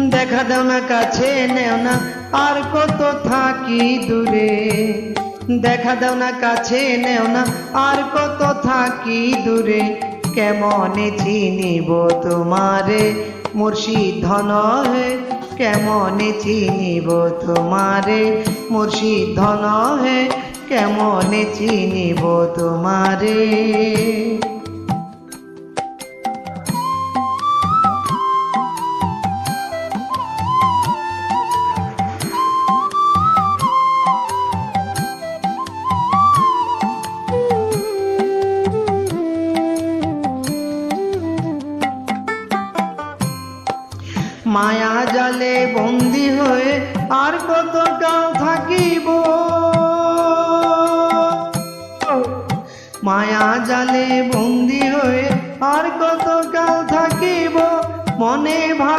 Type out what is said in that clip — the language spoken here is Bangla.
দেখা দাও না কাছে নেও না আর কত থাকি দূরে, দেখা দাও না কাছে নেও না আর কত থাকি দূরে, কেমনে চিনিব তোমারে মুর্শিদ ধন হে, কেমনে চিনিব তোমারে মুর্শিদ ধন হে, কেমনে চিনিব তোমারে। মায়া জালে বন্দী হয়ে আর কত কাল থাকিব, মায়া জালে বন্দী হয়ে আর কত কাল থাকিব, মনে